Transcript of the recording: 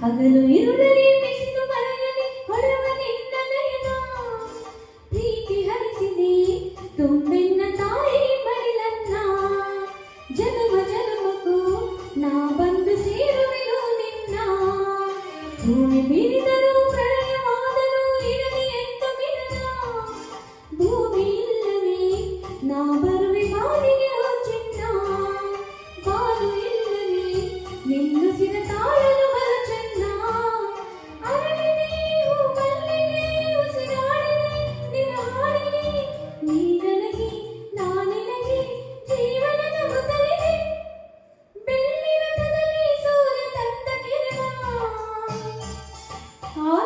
ಹಗಲು ಇರುಳಲಿ ಬಿಸಿಲು ಮರೆಯಲಿ ಹೊರವ ನಿನ್ನ ನಯನ ಪ್ರೀತಿ ಹರಿಸಿದೆ ತುಂಬೆನ್ನ ತಾಯಿ ಮಡಿಲನ್ನ ಜನುಮ ಜನುಮಕ್ಕೂ ನಾ ಬಂದು ಸೇರುವೆನು ನಿನ್ನ ಭೂಮಿ ಬೀರಿದರು ಪ್ರಳಯವಾದರೂ ಇರಲಿ ಎಂದು ಮಿಲನ ಭೂಮಿ ಇಲ್ಲವೇ ನಾ ಬರುವೆ ಬಾಳಿಗೆ ಚಿನ್ನ ಬಾಳು ಇಲ್ಲವೇ ನಿಲ್ಲಿಸಿದ ತಾಳಲು ಬರು ಚೆನ್ನ ಅರಳಿದೆ ಹೂಬಲ್ಲಿಗೆ ಉಸಿರಾಡಿದೆ ನಿನ್ನ ಹಾಡಿಗೆ ನೀ ನನಗೆ ನಾ ನಿನಗೆ ಜೀವನದ ಮೊದಲಿಗೆ ಬೆಳ್ಳಿ ರಥದಲ್ಲಿ ಸೂರ್ಯ ತಂದ ಕಿರಣ ಆ